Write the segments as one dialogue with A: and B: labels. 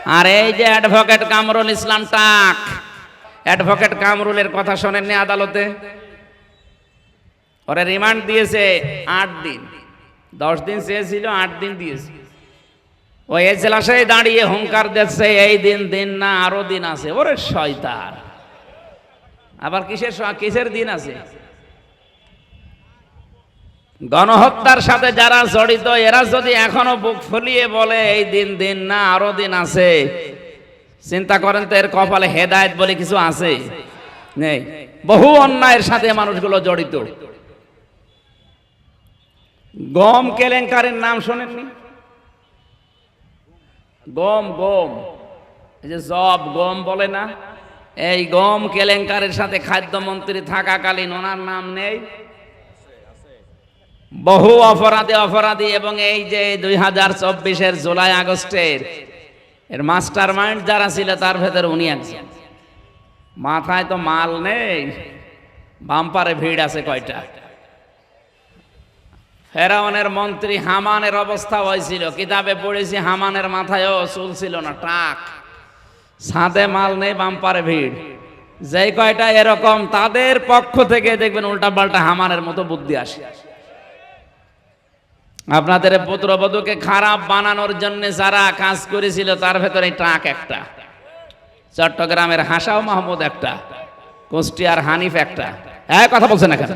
A: আর এই যে অ্যাডভোকেট কামরুল ইসলাম টাক, অ্যাডভোকেট কামরুলের কথা শোনেননি আদালতে? ওরে রিমান্ড দিয়েছে 8 দিন, 10 দিন চেয়েছিল, 8 দিন দিয়েছে। ওই এজলাসে দাঁড়িয়ে হুঙ্কার দিচ্ছে এই দিন দিন না, আরো দিন আছে। ওরে শয়তান, আবার কিসের দিন আছে? গণহত্যার সাথে যারা জড়িত এরা যদি এখনো বুক ফুলিয়ে বলে এই দিন দিন না, আরো দিন আছে, চিন্তা করেন তো এর কপালে হেদায়েত বলে কিছু আছে? নেই। বহু অন্যায়ের সাথে মানুষগুলো জড়িত। গম কেলেঙ্কারির নাম শোনেননি? গম গম এই যে জব গম বলে না, এই গম কেলেঙ্কারির সাথে খাদ্যমন্ত্রী থাকাকালীন ওনার নাম নেই? বহু অপরাধী এবং এই যে 2024-এর জুলাই আগস্টের এর মাস্টার মাইন্ড যারা ছিল তার ভেতরে উনি একজন। মাথায় তো মাল নেই, বাম্পারে ভিড় আছে কয়টা। ফেরাউনের মন্ত্রী হামানের অবস্থা হয়েছিল, কিতাবে পড়েছি হামানের মাথায়ও চুল ছিল না, টাক। ছাদে মাল নেই, বাম্পারে ভিড়। যেই কয়টা এরকম তাদের পক্ষ থেকে দেখবেন উল্টা পাল্টা হামানের মতো বুদ্ধি আসে। আপনাদের পুত্রবধূকে খারাপ বানানোর জন্য যারা কাজ করেছিল তার ভেতরে টাক একটা, চট্টগ্রামের হাসাও মাহমুদ একটা, কুষ্টিয়ার হানিফ একটা। হ্যাঁ, কথা বলছেন না কেন?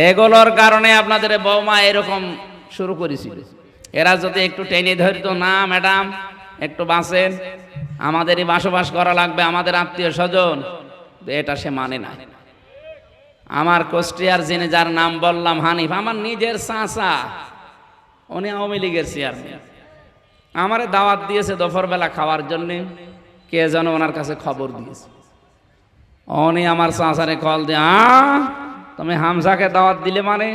A: এগুলোর কারণে আপনাদের বৌমা এরকম শুরু করেছিল। এরা যদি একটু টেনে ধরতো, না ম্যাডাম একটু বাঁচেন, আমাদেরই বসবাস করা লাগবে, আমাদের আত্মীয় স্বজন, এটা সে মানে না। আমার কুষ্টিয়ার যিনি যার নাম বললাম হানিফ, আমার নিজের চাচা, উনি আওয়ামী লীগের চেয়ারম্যান। আমারে দাওয়াত দিয়েছে দুপুরবেলা খাওয়ার জন্য, কে যেন ওনার কাছে খবর দিয়েছে। উনি আমার চাচারে কল দিয়ে, তুমি হামজাকে দাওয়াত দিলে মানে?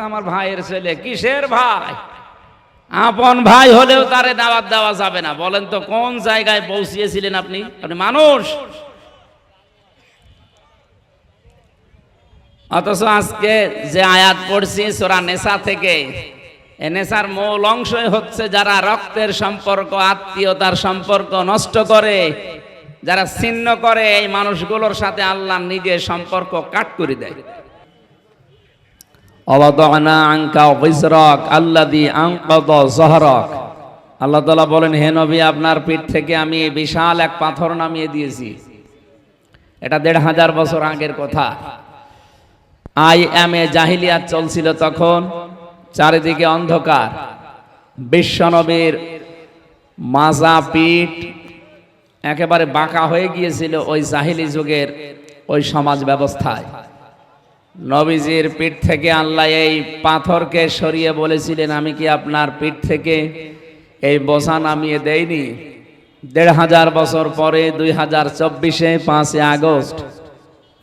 A: আমার ভাইয়ের ছেলে। কিসের ভাই? আপন ভাই হলেও তারে দাওয়াত দেওয়া যাবে না। বলেন তো কোন জায়গায় পৌঁছিয়েছিলেন আপনি? আপনি মানুষ। অথচ আজকে যে আয়াত পড়ছি সূরা নেসা থেকে, এ নেসার মূল অংশই হচ্ছে যারা রক্তের সম্পর্ক, আত্মীয়তার সম্পর্ক নষ্ট করে, যারা ছিন্ন করে, এই মানুষগুলোর সাথে আল্লাহ নিজে সম্পর্ক কাট করে দেয়। ওয়াদানা আনকা ওয়িজরাক আল্লাযী আনকাযা যাহরাক। আল্লাহ তাআলা বলেন, হে নবী, আপনার পিঠ থেকে আমি বিশাল এক পাথর নামিয়ে দিয়েছি। এটা 1500 বছর আগের কথা। আইএমএ জাহিলিয়াত চলছিল তখন, চারিদিকে অন্ধকার। বিশ্বনবীর মাজা পিঠ একেবারে বাঁকা হয়ে গিয়েছিল ওই জাহিলি যুগের ওই সমাজ ব্যবস্থায়। নবীজির পিঠ থেকে আল্লাহ এই পাথরকে সরিয়ে বলেছিলেন, আমি কি আপনার পিঠ থেকে এই বোঝা নামিয়ে দেইনি? 1500 বছর পরে 2024-এ 5 আগস্ট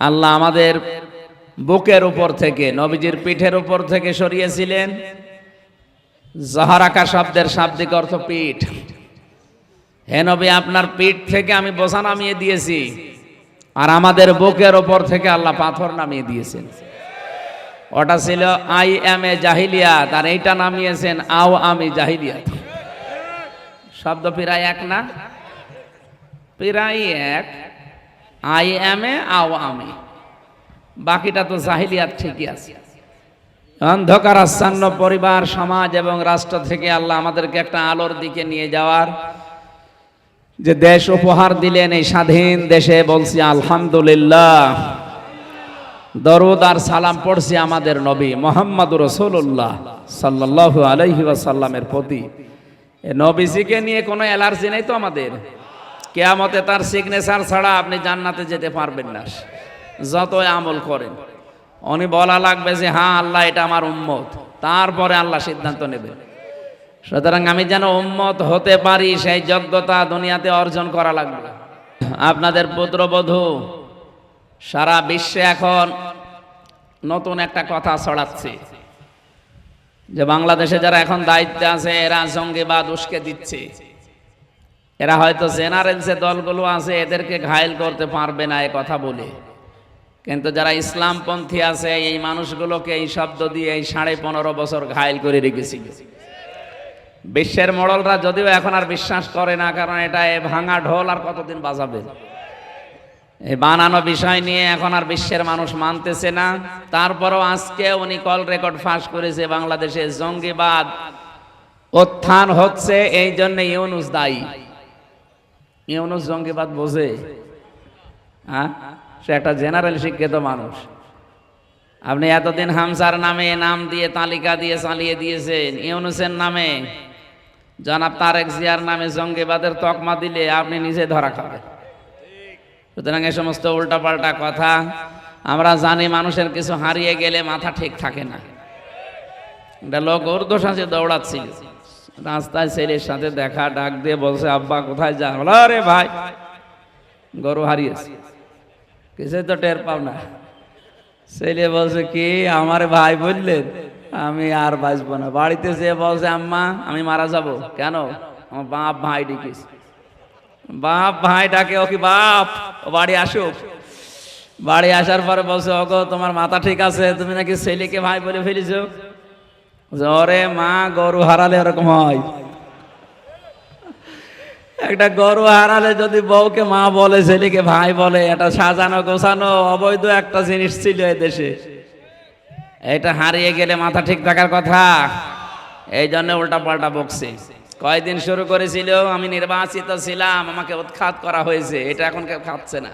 A: আল্লাহ আমাদের বুকের উপর থেকে, নবীজির পিঠের উপর থেকে সরিয়েছিলেন। জাহরাকা শব্দের শাব্দিক অর্থ পিঠ। হে নবী, আপনার পিঠ থেকে আমি বোঝা নামিয়ে দিয়েছি, আর আমাদের বুকের উপর থেকে আল্লাহ পাথর নামিয়ে দিয়েছেন। ওটা ছিল আইএমএ জাহিলিয়াত, আর এইটা নামিয়েছেন আওয়ামী জাহিলিয়াত। শব্দ প্রায় এক না? প্রায় এক। আইএমএ আওয়ামী, বাকিটা তো জাহিলিয়াত ঠিকই আছে। অন্ধকার আচ্ছন্ন পরিবার, সমাজ এবং রাষ্ট্র থেকে আল্লাহ আমাদেরকে একটা আলোর দিকে নিয়ে যাওয়ার যে দেশ উপহার দিলেন, এই স্বাধীন দেশে বলছি আলহামদুলিল্লাহ। দরুদ আর সালাম পড়ছি আমাদের নবী মুহাম্মদুর রাসূলুল্লাহ সাল্লাল্লাহু আলাইহি ওয়াসাল্লামের প্রতি। এই নবীজিকে নিয়ে কোনো অ্যালার্জি নেই তো আমাদের? কিয়ামতে তার সিগনেচার ছাড়া আপনি জান্নাতে যেতে পারবেন না, যতই আমল করেন। উনি বলা লাগবে যে হ্যাঁ আল্লাহ এটা আমার উম্মত, তারপরে আল্লাহ সিদ্ধান্ত নেবে। সুতরাং আমি যেন উম্মত হতে পারি সেই যোগ্যতা দুনিয়াতে অর্জন করা লাগবে। আপনাদের পুত্রবধূ সারা বিশ্বে এখন নতুন একটা কথা ছড়াচ্ছে যে বাংলাদেশে যারা এখন দায়িত্বে আছে এরা জঙ্গিবাদ উস্কে দিচ্ছে। এরা হয়তো জেনারেল যে দলগুলো আছে এদেরকে ঘায়েল করতে পারবে না এ কথা বলে, কিন্তু যারা ইসলামপন্থী আছে এই মানুষগুলোকে এই শব্দ দিয়ে এই 15.5 বছর ঘায়েল করে রেখেছিল। বিশ্বের মোড়লরা যদিও এখন আর বিশ্বাস করে না, কারণ এটা ভাঙা ঢোল আর কতদিন বাজাবে। এই বানানো বিষয় নিয়ে এখন আর বিশ্বের মানুষ মানতেছে না। তারপরও আজকে উনি কল রেকর্ড ফাঁস করেছে, বাংলাদেশে জঙ্গিবাদ উত্থান হচ্ছে, এই জন্য ইউনূস দায়ী। ইউনূস জঙ্গিবাদ বোঝে? হ্যাঁ, সে একটা জেনারেল শিক্ষিত মানুষ। আপনি এতদিন হামসার নামে নাম দিয়ে তালিকা দিয়ে চালিয়ে দিয়েছেন, ইউনূসের নামে জনাব তারেক জিয়ার নামে জঙ্গিবাদের তকমা দিলে আপনি নিজে ধরা খাবেন। সুতরাং এ সমস্ত উল্টাপাল্টা কথা আমরা জানি। মানুষের কিছু হারিয়ে গেলে মাথা ঠিক থাকে না। একটা লোক উর্দু সাজে দৌড়াচ্ছিল, রাস্তায় ছেলের সাথে দেখা, ডাক দিয়ে বলছে, আব্বা কোথায় যা? বলো, আরে ভাই গরু হারিয়েছে। কিছু তো টের পাও না। ছেলে বলছে, কি আমার ভাই বললেন? আমি আর বাঁচবো না। বাড়িতে যেয়ে বলছে, আম্মা আমি মারা যাব। কেন? আমার বাপ ভাই ডেকেছে। বাপ ভাই ডাকে, ও কি বাপ, ও বাড়ি আসুক। বাড়ি আসার পরে বলছে, ওগো তোমার মাথা ঠিক আছে? তুমি নাকি ছেলেকে ভাই বলে ফেলেছো। ওরে মা, গরু হারালে এরকম হয়। একটা গরু হারালে যদি বউকে মা বলে, ছেলেকে ভাই বলে, এটা সাজানো গোছানো অবৈধ একটা জিনিস ছিল এই দেশে। এটা হারিয়ে গেলে মাথা ঠিক থাকার কথা। এই জন্য উল্টা পাল্টা বকছে। কয়দিন শুরু করেছিল, আমি নির্বাচিত ছিলাম, আমাকে উৎখাত করা হয়েছে। এটা এখন কেউ খাচ্ছে না,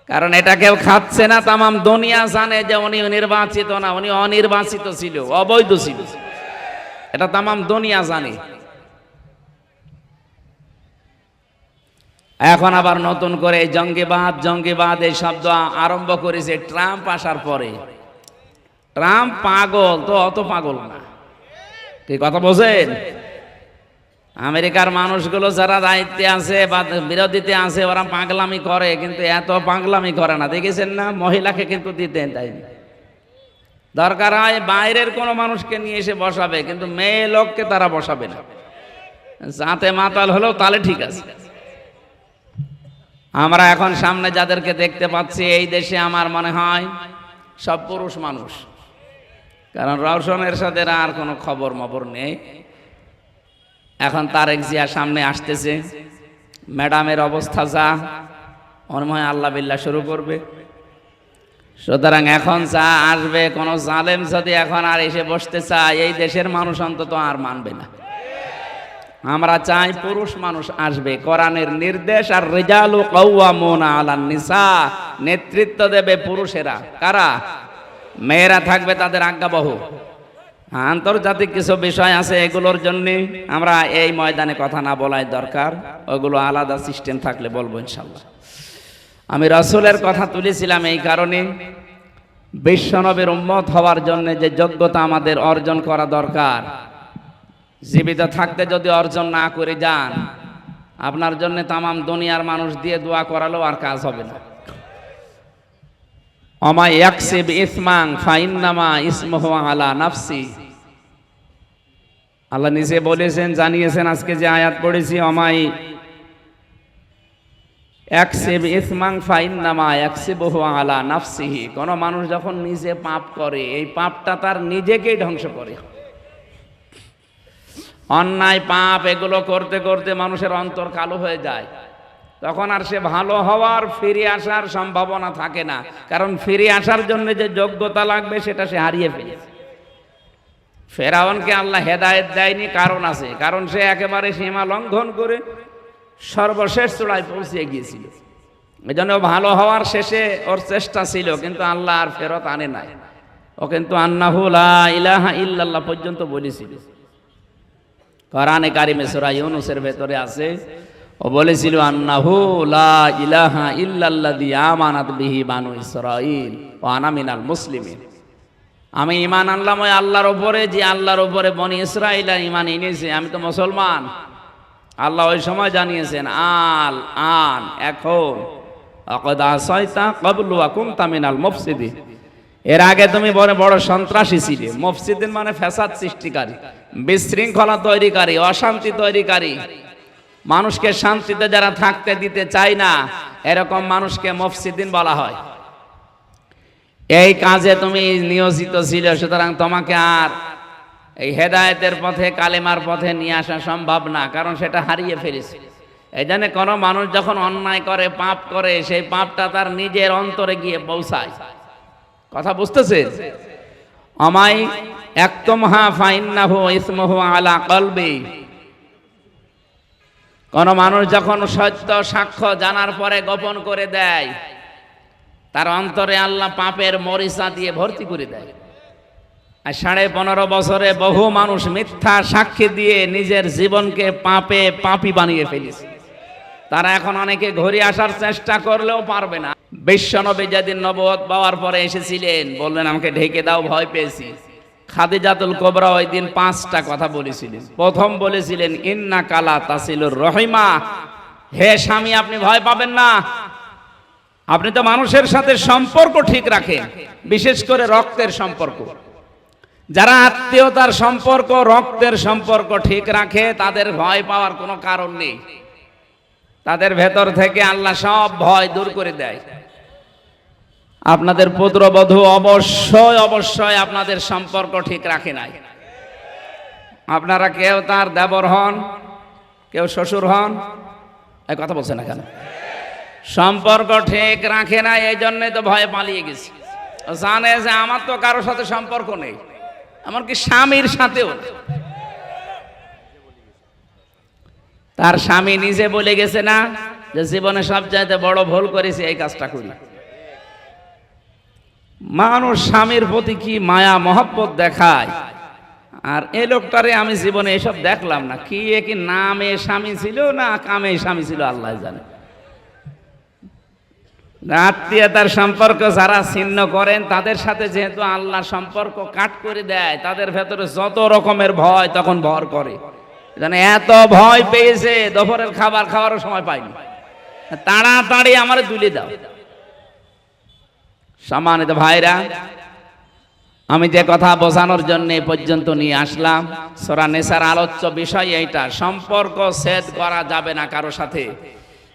A: কারণ এটা কেউ খাচ্ছে না। তামাম দুনিয়া জানে যে উনি নির্বাচিত না, উনি অনির্বাচিত ছিল, অবৈধ ছিল। এটা তামাম দুনিয়া জানে। এখন আবার নতুন করে জঙ্গিবাদ জঙ্গিবাদ এই শব্দ আরম্ভ করেছে ট্রাম্প আসার পরে। ট্রাম্প পাগল তো অত পাগল না, কি কথা বোঝেন? আমেরিকার মানুষগুলো যারা দায়িত্বে আছে বা বিরোধীতে আছে, ওরা পাগলামি করে, কিন্তু এত পাগলামি করে না। দেখেছেন না, মহিলাকে কিন্তু দিতেন তাই। দরকার হয় বাইরের কোনো মানুষকে নিয়ে এসে বসাবে, কিন্তু মেয়ে লোককে তারা বসাবে না। যাতে মাতাল হলেও তাহলে ঠিক আছে। আমরা এখন সামনে যাদেরকে দেখতে পাচ্ছি এই দেশে, আমার মনে হয় সব পুরুষ মানুষ, কারণ রওশনের সাথে আর কোনো খবর মবর নেই। এখন তারেক জিয়া সামনে আসতেছে, ম্যাডামের অবস্থা যা, মনে হয় আল্লাহ বিল্লাহ শুরু করবে। সুতরাং এখন যা আসবে, কোন জালেম যদি এখন আর এসে বসতে চায়, এই দেশের মানুষ অন্তত আর মানবে না। আমরা চাই পুরুষ মানুষ আসবে, কোরআনের নির্দেশ, আর রিজালু কাওয়ামুনা আলান নিসা, নেতৃত্ব দেবে পুরুষেরা। কারা? মেয়েরা থাকবে তাদের আজ্ঞাবহ। আন্তর্জাতিক কিছু বিষয় আছে, এগুলোর জন্য আমরা এই ময়দানে কথা না বলাই দরকার, ওগুলো আলাদা সিস্টেম থাকলে বলবো ইনশাল্লাহ। আমি রাসূলের কথা তুলেছিলাম এই কারণে, বিশ্বনবীর উম্মত হওয়ার জন্য যে যোগ্যতা আমাদের অর্জন করা দরকার, জীবিত থাকতে যদি অর্জন না করে যান, আপনার জন্য তামাম দুনিয়ার মানুষ দিয়ে দোয়া করালেও আর কাজ হবে না। ওমা ইয়াকসিব ইসমান ফাইন্নামা ইসমুহু আলা নাফসি, আল্লাহ নিজে বলেছেন, জানিয়েছেন। আজকে যে আয়াত পড়েছি, ওমাই ইয়াকসিব ইসমান ফাইন্নামা ইয়াকসিবুহু আলা নাফসিহি, কোন মানুষ যখন নিজে পাপ করে, এই পাপটা তার নিজেকেই ধ্বংস করে। অন্যায় পাপ এগুলো করতে করতে মানুষের অন্তর কালো হয়ে যায়, তখন আর সে ভালো হওয়ার ফিরে আসার সম্ভাবনা থাকে না, কারণ ফিরে আসার জন্য যে যোগ্যতা লাগবে সেটা সে হারিয়ে ফেলেছে। ফেরাউনকে আল্লাহ হেদায়েত দেয়নি, কারণ আছে, কারণ সে একেবারে সীমা লঙ্ঘন করে সর্বশেষ চূড়ায় পৌঁছে গিয়েছিল। এই জন্য ভালো হওয়ার শেষে ওর চেষ্টা ছিল, কিন্তু আল্লাহ আর ফেরত আনে নাই। ও কিন্তু আন্নাহু লা ইলাহা ইল্লাল্লাহ পর্যন্ত বলেছিল। কোরআনে কারিমে সূরা ইউনূসের ভেতরে আছে, ও বলেছিল আন্নাহু লা ইলাহা ইল্লাল্লাযী আমানাত বিহি বানু ইসরাঈল ওয়া আনা মিনাল মুসলিমিন, আমি ঈমান আনলাম ওই আল্লাহর উপরে, যে আল্লাহর উপরে বনি ইসরাঈল ঈমান এনেছে, আমি তো মুসলমান। আল্লাহ ওই সময় জানিয়েছেন, আল আন, এখন, আকাদ আসাইতা ক্বাবলু ওয়া কুনতা মিনাল মুফসিদিন, এর আগে তুমি বড় বড় সন্ত্রাসী ছিলে। মুফসিদিন মানে ফ্যাসাদ সৃষ্টিকারী, বিশৃঙ্খলা তৈরিকারী, অশান্তি তৈরিকারী, মানুষকে শান্তিতে যারা থাকতে দিতে চায় না, এরকম মানুষকে মুফসিদিন বলা হয়। এই কাজে তুমি নিয়োজিত ছিলে, সুতরাং তোমাকে আর এই হেদায়েতের পথে, কালেমার পথে নিয়ে আসা সম্ভব না, কারণ সেটা হারিয়ে ফেলেছে। এই জন্য কোনো মানুষ যখন অন্যায় করে, পাপ করে, সেই পাপটা তার নিজের অন্তরে গিয়ে পৌঁছায়। কথা বুঝতেছে? আমাই একতমহা ফাইন্নাহু ইসমুহু আলা কলবি। কোন মানুষ যখন সত্য সাক্ষ্য জানার পরে গোপন করে দেয়, তার অন্তরে আল্লাহ পাপের মরিচা দিয়ে ভর্তি করে দেয়। আর 15.5 বছরে বহু মানুষ মিথ্যা সাক্ষী দিয়ে নিজের জীবনকে পাপী বানিয়ে ফেলেছে। তারা এখন অনেকে ঘুরে আসার চেষ্টা করলেও পারবে না। বিশ্বনবী যেদিন নবুয়ত পাওয়ার পরে এসেছিলেন, বললেন আমাকে ঢেকে দাও, ভয় পেয়েছি। খাদিজাতুল কুবরা ওই দিন 5টা কথা বলেছিলেন। প্রথম বলেছিলেন, ইন্নাকা লা তাসিলুর রহিমা, হে স্বামী আপনি ভয় পাবেন না, আপনি তো মানুষের সাথে সম্পর্ক ঠিক রাখেন, বিশেষ করে রক্তের সম্পর্ক। যারা আত্মীয়তার সম্পর্ক, রক্তের সম্পর্ক ঠিক রাখে, তাদের ভয় পাওয়ার কোনো কারণ নেই। তাদের ভেতর থেকে আল্লাহ সব ভয় দূর করে দেয়। আপনাদের পুত্রবধূ অবশ্যই আপনাদের সম্পর্ক ঠিক রাখে নাই। আপনারা কেউ তার দেবর হন, কেউ শ্বশুর হন, এই কথা বলছে না কেন? সম্পর্ক ঠিক রাখে না, এই জন্যই তো ভয়ে পালিয়ে গেছে। জানে যে আমার তো কারোর সাথে সম্পর্ক নেই, এমনকি স্বামীর সাথেও। তার স্বামী নিজে বলে গেছে না যে জীবনে সবচাইতে বড় ভুল করেছি এই কাজটা করি। মানুষ স্বামীর প্রতি কি মায়া মহব্বত দেখায়, আর এই লোকটারে আমি জীবনে এসব দেখলাম না। কি কি নামে স্বামী ছিল না কামে স্বামী ছিল আল্লাহ জানে। আত্মীয়তার সম্পর্ক যারা ছিন্ন করেন, তাদের সাথে যেহেতু আল্লাহ সম্পর্ক কাট করে দেয়, তাদের ভেতরে যত রকমের ভয় তখন ভর করে। এত ভয় পেয়েছে, দুপুরের খাবার খাওয়ারও সময় পাইনি, তাড়াতাড়ি আমার তুলে দাও। সম্মানিত ভাইরা, আমি যে কথা বোঝানোর জন্য এ পর্যন্ত নিয়ে আসলাম, সূরা নিসার আলোচ্য বিষয় এইটা। সম্পর্ক ছেদ করা যাবে না কারো সাথে।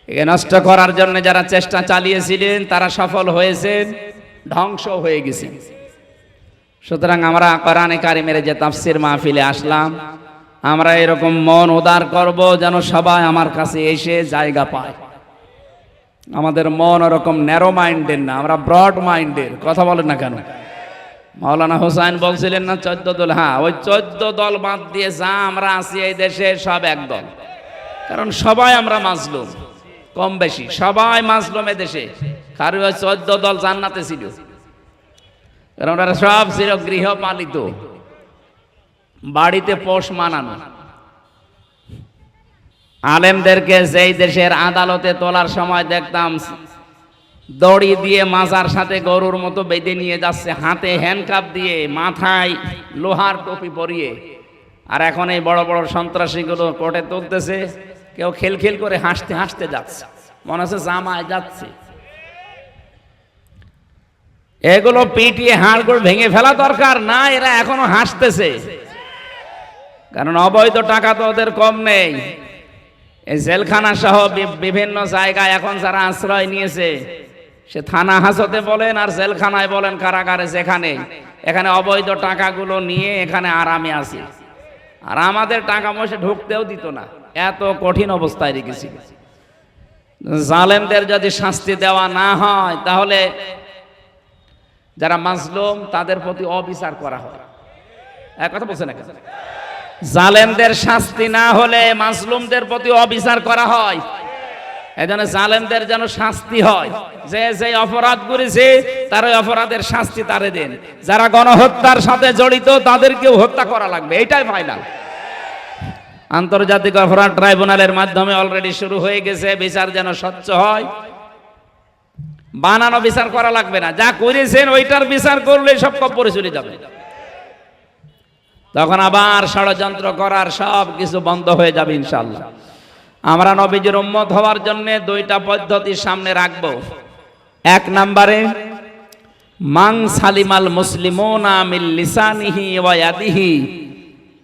A: একে নষ্ট করার জন্য যারা চেষ্টা চালিয়েছিলেন, তারা সফল হয়েছেন, ধ্বংস হয়ে গেছে। সুতরাং আমরা কোরআনে কারিমের যে তাফসীর মাহফিলে আসলাম, আমরা এরকম মন উদার করব যেন সবাই আমার কাছে এসে জায়গা পায়। আমাদের মন ওরকম ন্যারো মাইন্ডের না, আমরা ব্রড মাইন্ডের। কথা বলেন না কেন? মাওলানা হোসাইন বলছিলেন না 14 দল? হ্যাঁ, ওই 14 দল বাদ দিয়ে যা আমরা আছি এই দেশে সব এক দল। কারণ সবাই আমরা মাজলুম, কম বেশি সবাই মাজলুম এ দেশে। কারণ ওই 14 দল জান্নাতে ছিল, কারণ ওরা সব ছিল গৃহপালিত, বাড়িতে পোষ মানানো। আলেমদেরকে যেই দেশের আদালতে তোলার সময় দেখতাম দড়ি দিয়ে মাজার সাথে গরুর মতো বেঁধে নিয়ে যাচ্ছে, হাতে হ্যান্ডকাপ দিয়ে, মাথায় লোহার টুপি পরিয়ে। আর এখন এই বড় বড় সন্ত্রাসীগুলো কোর্টে তুলতেছে, কেউ খেলখেল করে হাসতে হাসতে যাচ্ছে, মনে হচ্ছে জামায় যাচ্ছে। এগুলো পিটিয়ে হাড়গোড় ভেঙে ফেলা দরকার না, এরা এখনো হাসতেছে। কারণ অবৈধ টাকা তো ওদের কম নেই। এই জেলখানা সহ বিভিন্ন জায়গায় এখন যারা আশ্রয় নিয়েছে, সে থানা হাজতে বলেন আর জেলখানায় বলেন, কারাগারে, যেখানে এখানে অবৈধ টাকাগুলো নিয়ে এখানে আরামে আছে। আর আমাদের টাকা পয়সা ঢুকতেও দিত না, এত কঠিন অবস্থায় রেখেছিল। জালেমদের যদি শাস্তি দেওয়া না হয়, তাহলে যারা মাজলুম তাদের প্রতি অবিচার করা হয়। এক কথা বলছে না কেন? জালেমদের শাস্তি না হলে মাজলুমদের প্রতি অবিচার করা হয়। এজন্য জালেমদের যেন শাস্তি হয়, যে যে অপরাধ করেছে তার ওই অপরাধের শাস্তি তারে দেন। যারা গণহত্যার সাথে জড়িত তাদেরকেও হত্যা করা লাগবে, এটাই ফাইনাল। আন্তর্জাতিক অপরাধ ট্রাইব্যুনালের মাধ্যমে অলরেডি শুরু হয়ে গেছে, বিচার যেন স্বচ্ছ হয়। বানানো বিচার করা লাগবে না, যা করেছেন ওইটার বিচার করলে সব কবরে চলে যাবে। তখন আবার ষড়যন্ত্র করার সব কিছু বন্ধ হয়ে যাবে ইনশাআল্লাহ। আমরা নবীজির উম্মত হওয়ার জন্য 2টা পদ্ধতি সামনে রাখব। 1 নম্বরে, মান সালিমাল মুসলিমুনা মিন লিসানিহি ওয়া ইয়াদিহি।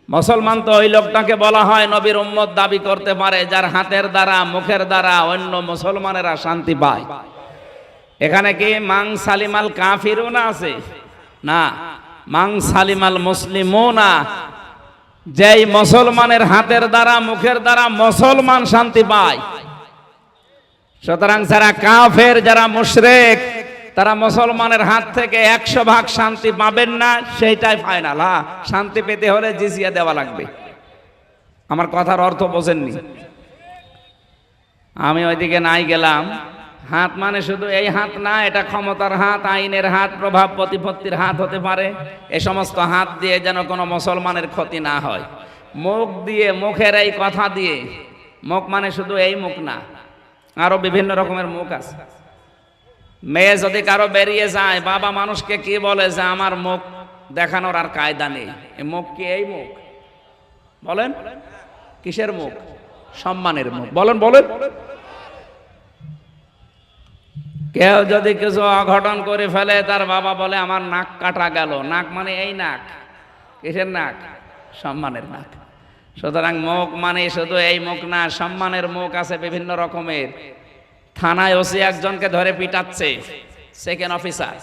A: মুসলমান তো ওই লোকটাকে বলা হয় নবীর উম্মত দাবি করতে পারে, যার হাতের দ্বারা, মুখের দ্বারা অন্য মুসলমানেরা শান্তি পায়। এখানে কি মান সালিমাল কাফিরুনা আছে? না, মান সালিমাল মুসলিমুনা যেই মুসলমানের হাতের দ্বারা মুখের দ্বারা মুসলমান শান্তি পায়। সুতরাং যারা কাফের, যারা মুশরিক, তারা মুসলমানের হাত থেকে 100% শান্তি পাবেন না, সেইটাই ফাইনাল। শান্তি পেতে হলে জিজিয়া দেওয়া লাগবে। আমার কথার অর্থ বোঝেননি? আমি ওইদিকে নাই গেলাম। হাত মানে শুধু এই হাত না, এটা ক্ষমতার হাত, আইনের হাত, প্রভাব প্রতিপত্তির হাত হতে পারে। এই সমস্ত হাত দিয়ে যেন কোনো মুসলমানের ক্ষতি না হয়। মুখ দিয়ে, মুখের এই কথা দিয়ে, মুখ মানে শুধু এই মুখ না, আরো বিভিন্ন রকমের মুখ আছে। মেয়ে যদি কারো বেরিয়ে যায়, বাবা মানুষকে কি বলে যে আমার মুখ দেখানোর আর কায়দা নেই। এই মুখ কি এই মুখ? বলেন কিসের মুখ? সম্মানের মুখ। বলেন বলেন। কেউ যদি কিছু অঘটন করে ফেলে, তার বাবা বলে আমার নাক কাটা গেল। নাক মানে এই নাক। কিসের নাক? সম্মানের নাক। সুতরাং মুখ মানে শুধু এই মুখ না, সম্মানের মুখ আছে বিভিন্ন রকমের। থানায় ওসি একজনকে ধরে পিটাচ্ছে, সেকেন্ড অফিসার।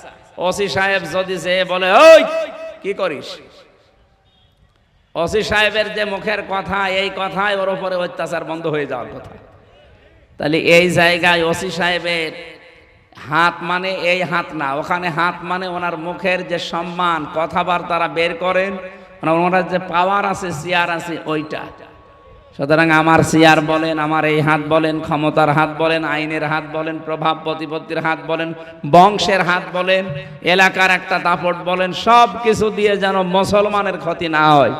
A: ওসি সাহেব যদি সে বলে ওই কি করিস, ওসি সাহেবের যে মুখের কথা, এই কথায় ওর উপরে অত্যাচার বন্ধ হয়ে যাওয়ার কথা। তাহলে এই জায়গায় ওসি সাহেবের হাত মানে এই হাত না, ওখানে হাত মানে ওনার মুখের যে সম্মান, কথাবার্তারা বের করেন, ওনার যে পাওয়ার আছে, চেয়ার আছে, ওইটা। সুতরাং আমার চেয়ার বলেন, আমার এই হাত বলেন, ক্ষমতার হাত বলেন, আইনের হাত বলেন, প্রভাব প্রতিপত্তির হাত বলেন, বংশের হাত বলেন, এলাকার একটা দাপট বলেন, সব কিছু দিয়ে যেন মুসলমানের ক্ষতি না হয়।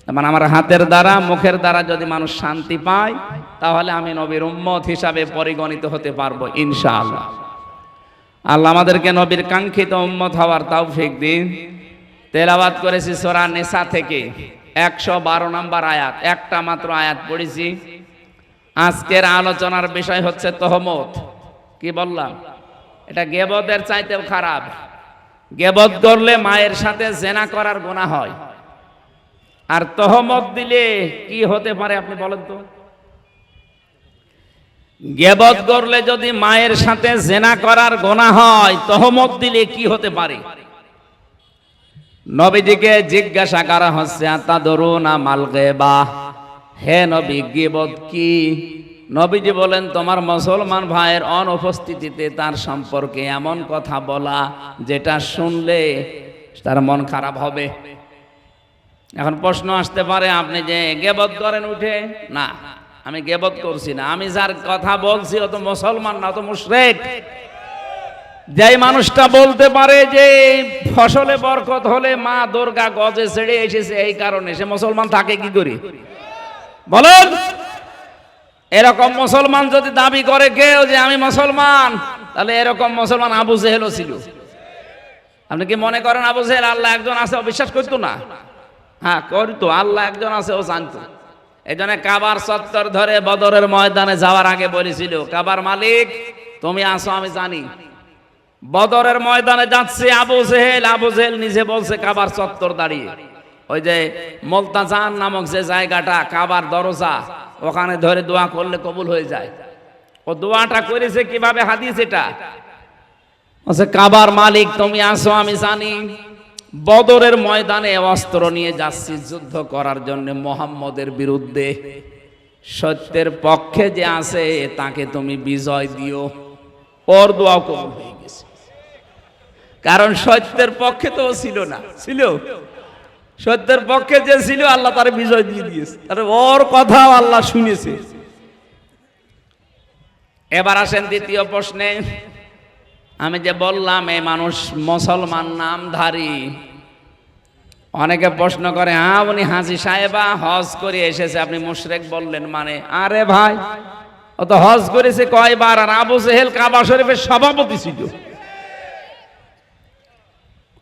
A: মানে আমার হাতের দ্বারা, মুখের দ্বারা যদি মানুষ শান্তি পায়, তাহলে আমি নবীর উম্মত হিসাবে পরিগণিত হতে পারবো ইনশাআল্লাহ। আল্লাহ আমাদেরকে নবীর কাঙ্ক্ষিত উম্মত হওয়ার তৌফিক দিন। তেলাওয়াত করেছি সূরা নিসা থেকে 112 নম্বর আয়াত, একটা মাত্র আয়াত পড়েছি। আজকের আলোচনার বিষয় হচ্ছে তহমত। কি বললাম? এটা গীবতের চাইতেও খারাপ। গীবত করলে মায়ের সাথে জিনা করার গুনাহ হয়, আর তহমত দিলে কি হতে পারে আপনি বলেন তো? গীবত করলে যদি মায়ের সাথে জিনা করার গুনাহ হয়, তহমত দিলে কি হতে পারে? নবীজিকে জিজ্ঞাসা করা হচ্ছে, আতাদরুনা মাল গীবা, হে নবী গীবত কি? নবীজি বলেন, তোমার মুসলমান ভাইয়ের অনুপস্থিতিতে তার সম্পর্কে এমন কথা বলা যেটা শুনলে তার মন খারাপ হবে। এখন প্রশ্ন আসতে পারে, আপনি যে গীবত করেন উঠে? না, আমি গীবত করছি না। আমি যার কথা বলছি ও তো মুসলমান না, ও তো মুশরিক। যেই মানুষটা বলতে পারে যে ফসলে বরকত হলে মা দুর্গা গজে ছেড়ে এসেছে এই কারণে, সে মুসলমান থাকে কি করে বলেন? এরকম মুসলমান যদি দাবি করে কেউ যে আমি মুসলমান, তাহলে এরকম মুসলমান আবু জেহেলও ছিল। আপনি কি মনে করেন আবু জেহেল আল্লাহ একজন আছে ও বিশ্বাস করতো না? হ্যাঁ করতো, আল্লাহ একজন আছে ও জানতো। এই জন্য কাবার চত্বর ধরে বদরের ময়দানে যাওয়ার আগে বলেছিল, কাবার মালিক তুমি আসো আমি জানি। বদরের ময়দানে যাচ্ছে আবু জেহেল, আবু জেহেল নিজে বলছে কাবার চত্বর দাঁড়িয়ে, ওই যে মুলতাজান নামক যে জায়গাটা, কাবার দরজা, ওখানে ধরে দোয়া করলে কবুল হয়ে যায়। ও দোয়াটা করেছে কিভাবে? হাদিস এটা বলছে, কাবার মালিক তুমি আসো আমি জানি, বদরের ময়দানে অস্ত্র নিয়ে যাচ্ছি যুদ্ধ করার জন্য মুহাম্মদের বিরুদ্ধে। সত্যের পক্ষে যে আছে তাকে তুমি বিজয় দিও। ওর দোয়া কবুল হয়ে গেছে, কারণ সত্যের পক্ষে তো ছিল না, ছিল সত্যের পক্ষে যে ছিল আল্লাহ তার বিজয় দিয়ে দিয়েছে, তার ওর কথাও আল্লাহ শুনেছে। এবার আসেন দ্বিতীয় প্রশ্নে। আমি যে বললাম এই মানুষ মুসলমান নামধারী, অনেকে প্রশ্ন করে, হ্যাঁ উনি হাজী সাহেবা হজ করে এসেছে, আপনি মুশরিক বললেন মানে? আরে ভাই, ও তো হজ করেছে কয়বার, আর আবু জেহেল কাবা শরীফের সভাপতি ছিল।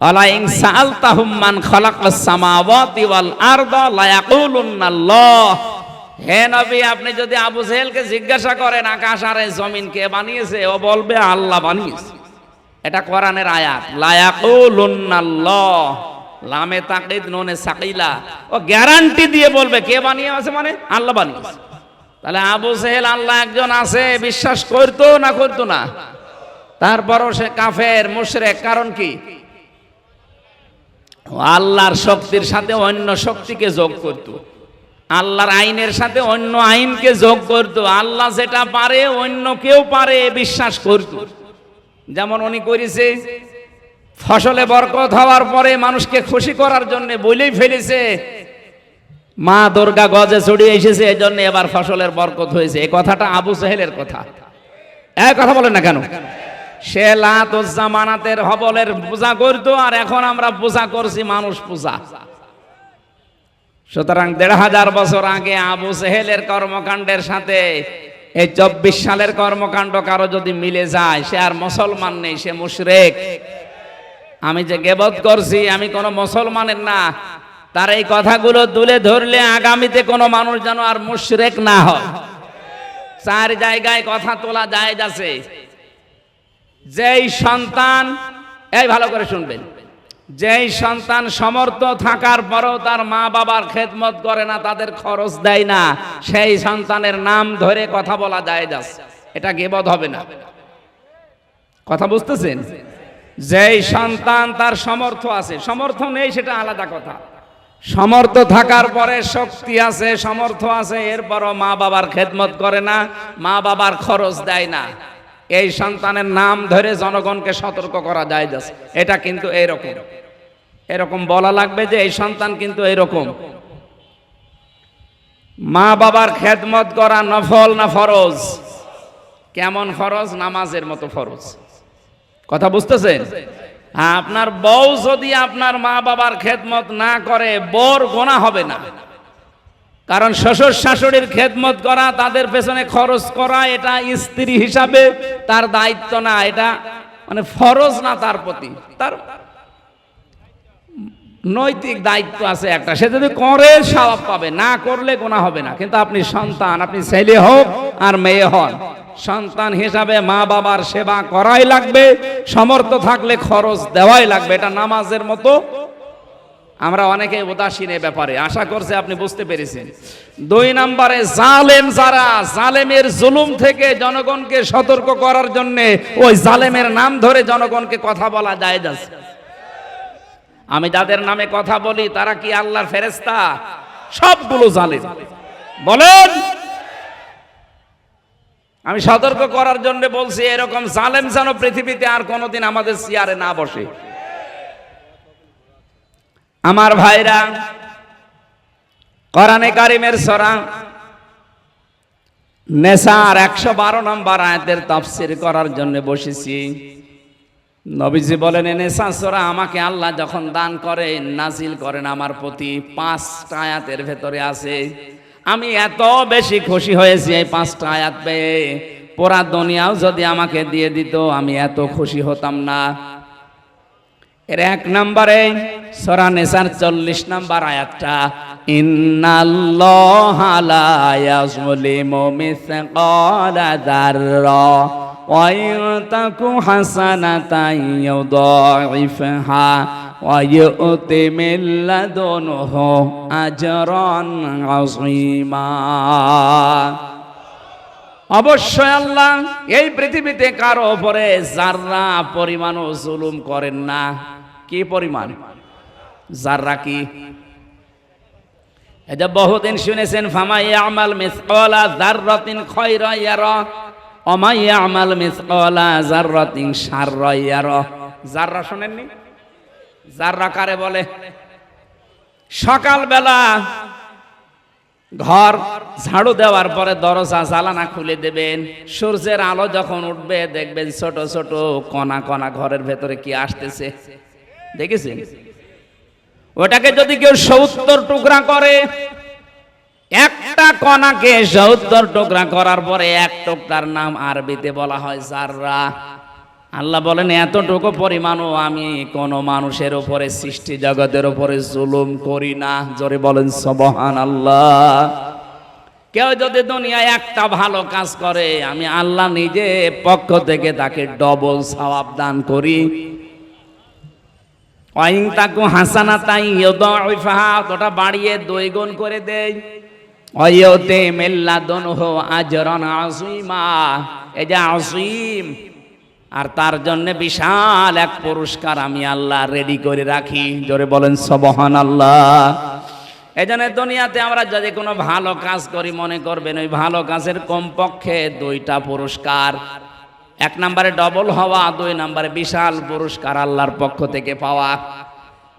A: আলা ইন সাআলতাহুম মান খালাকাস সামাওয়াতি ওয়াল আরদা লা ইয়াকুলুনাল্লাহ। হে নবী, আপনি যদি আবু জেহেলকে জিজ্ঞাসা করেন আকাশ আর জমিন কে বানিয়েছে, ও বলবে আল্লাহ বানিয়েছে। এটা কোরআনের আয়াত। লা ইয়াকুলুনাল্লাহ, লামে তাকিদ নুনে সাকিলা, ও গ্যারান্টি দিয়ে বলবে কে বানিয়েছে, মানে আল্লাহ বানিয়েছে। তাহলে আবু জেহেল আল্লাহ একজন আছে বিশ্বাস করতো না করতো না? তারপরও সে কাফের মুশরিক। কারণ কি? আল্লাহর শক্তির সাথে অন্য শক্তিকে যোগ করত, আল্লাহর আইনের সাথে অন্য আইনকে যোগ করত, আল্লাহ যেটা পারে অন্য কেউ পারে বিশ্বাস করত। যেমন উনি করেছে, ফসলে বরকত হওয়ার পরে মানুষকে খুশি করার জন্য বলেই ফেলেছে মা দুর্গা গজে চড়িয়ে এসেছে, এই জন্য এবার ফসলের বরকত হয়েছে। এই কথাটা আবু জেহেলের কথা। এক কথা বলেন না কেন? সে লাত উজ্জা মানাতের হবলের পূজা করতো, আর এখন আমরা পূজা করছি মানুষ পূজা। সুতরাং ১৫০০ বছর আগে আবু জেহেলের কর্মকাণ্ডের সাথে এই ২৪ সালের কর্মকাণ্ড কারো যদি মিলে যায়, সে আর মুসলমান নেই, সে মুশরিক। আমি যে গীবত করছি আমি কোনো মুসলমানের না, তার এই কথাগুলো তুলে ধরলে আগামীতে কোনো মানুষ যেন আর মুশরিক না হয়। ৪ জায়গায় কথা তোলা জায়েজ আছে। যেই সন্তান, এই ভালো করে শুনবেন, যেই সন্তান সমর্থ থাকার পরেও তার মা বাবার খেদমত করে না, তাদের খরচ দেয় না, সেই সন্তানের নাম ধরে কথা বলা জায়েজ আছে। এটা গীবত হবে না। কথা বুঝতেছেন? যেই সন্তান তার সমর্থ আছে, সমর্থ নেই সেটা আলাদা কথা, সমর্থ থাকার পরে শক্তি আছে, সমর্থ আছে, এরপরও মা বাবার খেদমত করে না, মা বাবার খরচ দেয় না, এই সন্তানের নাম ধরে জনগণকে সতর্ক করা যায়। এটা কিন্তু এরকম বলা লাগবে যে এই সন্তান কিন্তু এরকম। মা বাবার খেদমত করা নফল না ফরজ? কেমন ফরজ? নামাজের মতো ফরজ। কথা বুঝতেছেন? আপনার বউ যদি আপনার মা বাবার খেদমত না করে, বউর গুনাহ হবে না, কারণ শ্বশুর শাশুড়ির খেদমত করা, তাদের পেছনে খরচ করা, এটা স্ত্রী হিসাবে তার দায়িত্ব না, এটা মানে ফরজ না তার প্রতি, তার নৈতিক দায়িত্ব আছে একটা। সে যদি করে সওয়াব পাবে, না করলে গুনাহ হবে না। কিন্তু আপনি সন্তান, আপনি ছেলে হোক আর মেয়ে হন, সন্তান হিসাবে মা বাবার সেবা করাই লাগবে, সমর্থ থাকলে খরচ দেওয়াই লাগবে। এটা নামাজের মতো। আমরা অনেকে উদাসীন এ ব্যাপারে। আশা করছি আপনি বুঝতে পেরেছেন। ২ নম্বরে, জালেম যারা, জালেমের জুলুম থেকে জনগণকে সতর্ক করার জন্য ওই জালেমের নাম ধরে জনগণকে কথা বলা জায়েজ আছে। আমি যাদের নামে কথা বলি তারা কি আল্লাহর ফেরেশতা? সবগুলো জালেম। বলেন, আমি সতর্ক করার জন্য বলছি, এরকম জালেম যেন পৃথিবীতে আর কোনোদিন আমাদের চেয়ারে না বসে। আমার ভাইরা, কোরআনে কারিমের সূরা নেসার ১১২ নম্বর আয়াতের তাফসীর করার জন্য বসেছি। নবীজি বলেন, নেসা সূরা আমাকে আল্লাহ যখন দান করেন, নাজিল করেন আমার প্রতি, ৫টা আয়াতের ভেতরে আছে। আমি এত বেশি খুশি হয়েছি এই ৫টা আয়াত পেয়ে, পুরা দুনিয়াও যদি আমাকে দিয়ে দিত আমি এত খুশি হতাম না। এর ১ নম্বরে সূরা নেসার ৪০ নম্বর আয়াতটা, ইন্নাল্লাহা লা ইয়াজলিমু মিসকালা যাররা ওয়া ইয়াতাকু হাসানাতান ইউদাইফহা ওয়া ইউতি মিন লাদুনহু আজরান আযীমা। অবশ্যই আল্লাহ এই পৃথিবীতে কারো উপরে যাররা পরিমাণও জুলুম করেন না। কি পরিমাণ? যাররা কি? এটা বহুদিন শুনেছেন, ফামা ইয়ামাল মিসকালা যাররাতিন খায়রা ইয়ারা ওয়া মা ইয়ামাল মিসকালা যাররাতিন শাররা ইয়ারা। যাররা শুনেননি? যাররা কারে বলে? সকালবেলা ঘর ঝাড়ু দেওয়ার পরে দরজা জানালা খুলে দেবেন, সূর্যের আলো যখন উঠবে দেখবেন ছোট ছোট কণা কণা ঘরের ভেতরে কি আসতেছে, দেখেছেন? ওটাকে যদি কেউ ৭০ টুকরা করে, একটা কণাকে ৭০ টুকরা করার পরে এক টুকরার নাম আরবিতে বলা হয় যাররা। আল্লাহ বলেন, এতটুকু পরিমাণও আমি কোন মানুষের উপরে, সৃষ্টি জগতের উপরে জুলুম করি না। জোরে বলেন সুবহানাল্লাহ। কেউ যদি দুনিয়ায় একটা ভালো কাজ করে, আমি আল্লাহ নিজে পক্ষ থেকে তাকে ডবল সওয়াব দান করি। ওয়াইন তাকু হাসানাতান ইউদাইফহা, ওটা বাড়িয়ে ২ গুণ করে দেই। ওয়া ইউতি মিন লাদুনহু আজরান আযীমা। এই যে আযীম, আর তার জন্য বিশাল এক পুরস্কার আমি আল্লাহ রেডি করে রাখি। জোরে বলেন সুবহানাল্লাহ। এজন্য দুনিয়াতে আমরা যদি কোনো ভালো কাজ করি, মনে করবেন ওই ভালো কাজের কমপক্ষে 2টা পুরস্কার, 1 নম্বরে ডবল হওয়া, 2 নম্বরে বিশাল পুরস্কার আল্লাহর পক্ষ থেকে পাওয়া।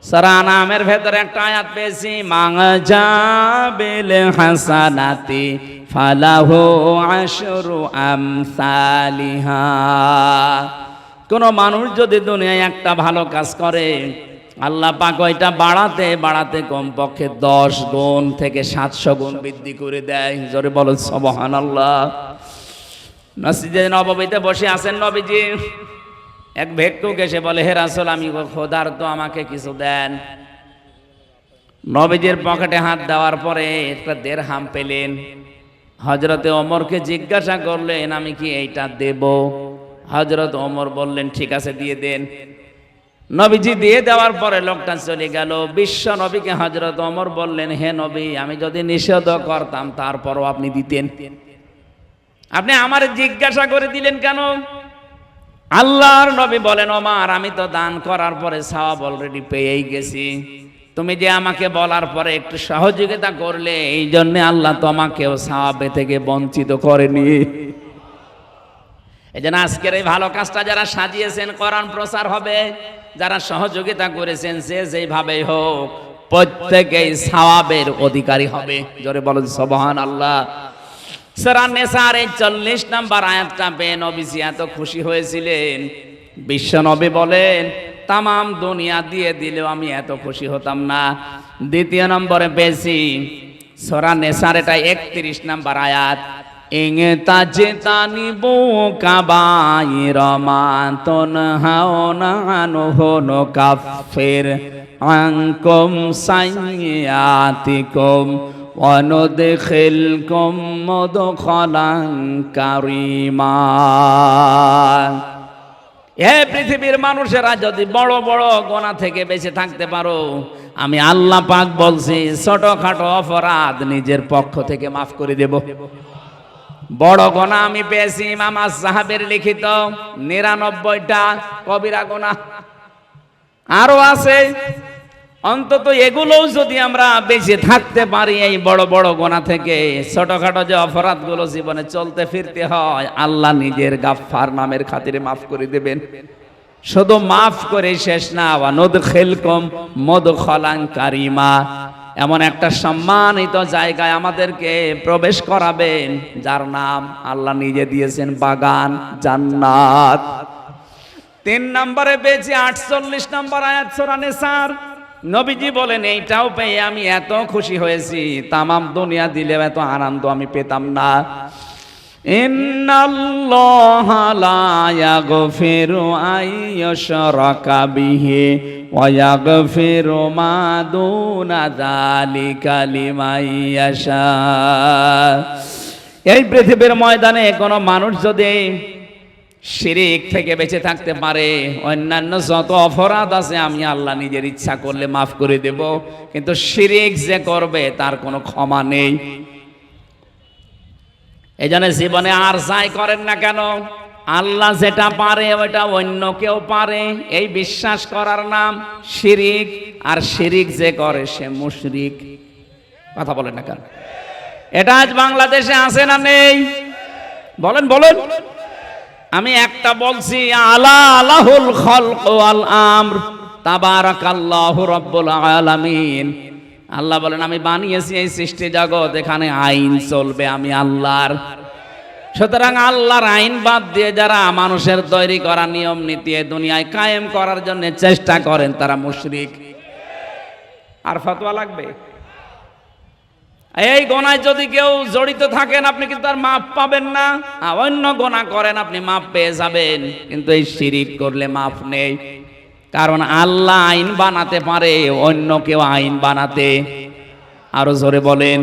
A: সূরা আনামের ভেতরে একটা আয়াত পেয়েছি, মা'জাবিল হাসানাতি ফালাহু আশরু আমসালিহা। কোন মানুষ যদি দুনিয়ায় একটা ভালো কাজ করে, আল্লাহ পাক ওইটা বাড়াতে বাড়াতে কমপক্ষে 10 গুণ থেকে 700 গুণ বৃদ্ধি করে দেয়। জোরে বলেন সুবহানাল্লাহ। মসজিদে নববীতে বসে আছেন নবীজি, এক ভিক্ষুক এসে বলে, হে রাসূল আমি ক্ষুধার্ত, আমাকে কিছু দেন। নবীজির পকেটে হাত দেওয়ার পরে একটা দিরহাম পেলেন। হযরতে ওমরকে জিজ্ঞাসা করলেন, আমি কি এইটা দেব? হযরত ওমর বললেন, ঠিক আছে দিয়ে দেন। নবীজি দিয়ে দেওয়ার পরে লোকটা চলে গেল। বিশ্ব নবীকে হযরত ওমর বললেন, হে নবী, আমি যদি নিষেধ করতাম তারপরও আপনি দিতেন, আপনি আমার জিজ্ঞাসা করে দিলেন কেন? আল্লাহর নবী বলেন, ওমর আমি তো দান করার পরে সওয়াব অলরেডি পেয়েই গেছি, তুমি যে আমাকে বলার পরে একটু সহযোগিতা করলে, এই জন্য আল্লাহ তোমাকেও সওয়াব থেকে বঞ্চিত করেনি। এই জন্য আজকের এই ভালো কাজটা যারা সাজিয়েছেন, কোরআন প্রচার হবে, যারা সহযোগিতা করেছেন, সে যেইভাবেই হোক প্রত্যেকেই সওয়াবের অধিকারী হবে। জোরে বলেন সুবহানাল্লাহ। সূরা নিসার 40 নম্বর আয়াতটা পেয়ে নবীজি এত খুশি হয়েছিলেন, বিশ্ব নবী বলেন, তামাম দুনিয়া দিয়ে দিলেও আমি এত খুশি হতাম না। দ্বিতীয় নম্বরে পেয়েছি সূরা নিসার, এটা 31 নম্বর আয়াত, ইংতাজতানিবু কাবাইরা মা তুনহাউনা আনহু নুকাফির আনকুম সাইয়্যাতিকুম ওয়া নুদখিলকুম মুদখালান কারীমা। হে পৃথিবীর মানুষেরা, যদি বড় বড় গুনাহ থেকে বেঁচে থাকতে পারো, আমি আল্লাহ পাক বলছি ছোটখাটো অপরাধ নিজের পক্ষ থেকে মাফ করে দেব। বড় গুনাহ আমি পেয়েছি ইমাম আয-যাহাবীর লিখিত 99টা কবিরা গুনাহ, আরো আছে। অন্তত এগুলোও যদি আমরা বেঁচে থাকতে পারি এই বড় বড় গুনাহ থেকে, ছোটখাটো যে অপরাধগুলো জীবনে চলতে ফিরতে হয়, আল্লাহ নিজের গাফফার নামের খাতিরে মাফ করে দেবেন। শুধু মাফ করে শেষ না, ওয়া নুদখিলকুম মুদখালান কারীমা, এমন একটা সম্মানিত জায়গায় আমাদেরকে প্রবেশ করাবেন যার নাম আল্লাহ নিজে দিয়েছেন, বাগান জান্নাত। 3 নম্বরে পেয়েছি 48 নম্বর আয়াত সূরা নিসার। নবীজি বলেন, এইটাও পেয়ে আমি এত খুশি হয়েছি, তামাম দুনিয়া দিলে এত আনন্দ আমি পেতাম না। ইন্নাল্লাহা লা ইয়াগফিরু আইয়ুশরাকা বিহি ওয়া ইয়াগফিরু মা দুনা যালিকা লিমান ইয়াশা। এই পৃথিবীর ময়দানে কোনো মানুষ যদি শিরিক থেকে বেঁচে থাকতে পারে, অন্যান্য যত অপরাধ আছে আমি আল্লাহ নিজের ইচ্ছা করলে মাফ করে দেব, কিন্তু শিরিক যে করবে তার কোনো ক্ষমা নেই। এই জন্য জীবনে আর যাই করেন না কেন, আল্লাহ যেটা পারে ওইটা অন্য কেউ পারে, এই বিশ্বাস করার নাম শিরিক। আর শিরিক যে করে সে মুশরিক। কথা বলেন না কেন? এটা আজ বাংলাদেশে আছে না নেই? বলেন বলেন। আমি একটা বলছি, আলা আলাহুল খালক ওয়াল আমর তাবারাকাল্লাহু রাব্বুল আলামিন। আল্লাহ বলেন, আমি বানিয়েছি এই সৃষ্টি জগৎ, এখানে আইন চলবে আমি আল্লাহর। সুতরাং আল্লাহর আইন বাদ দিয়ে যারা মানুষের তৈরি করা নিয়ম নীতি দুনিয়ায় কায়েম করার জন্য চেষ্টা করেন, তারা মুশরিক। আর ফতোয়া লাগবে? এই গোনায় যদি কেউ জড়িত থাকেন, আপনি কিন্তু আর মাপ পাবেন না। অন্য গোনা করেন, আপনি মাপ পেয়ে যাবেন, কিন্তু এই শিরিক করলে মাপ নেই। কারণ আল্লাহ আইন বানাতে পারে, অন্য কেউ আইন বানাতে। আরো জোরে বলেন।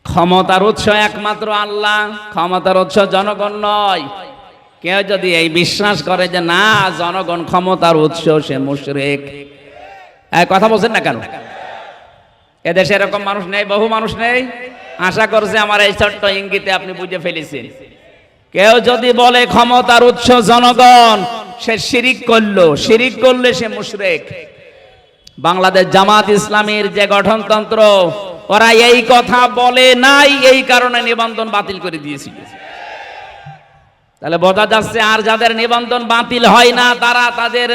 A: ক্ষমতার উৎস একমাত্র আল্লাহ, ক্ষমতার উৎস জনগণ নয়। কেউ যদি এই বিশ্বাস করে যে না জনগণ ক্ষমতার উৎস, সে মুশরিক। কথা বলছেন না কেন? এদেশে এরকম মানুষ নেই? বহু মানুষ নেই? আশা করছে আমার এই ছোট্ট ইঙ্গিতে আপনি বুঝে ফেলেছেন। কেউ যদি বলে ক্ষমতার উৎস জনগণ, সে শিরিক করলো, শিরিক করলে সে মুশরিক। বাংলাদেশ জামাত ইসলামীর যে গঠনতন্ত্র, ওরা এই কথা বলে নাই, এই কারণে নিবন্ধন বাতিল করে দিয়েছিল। তাহলে বোঝা যাচ্ছে আর যাদের নিবন্ধন বাতিল হয় না, তারা তাদের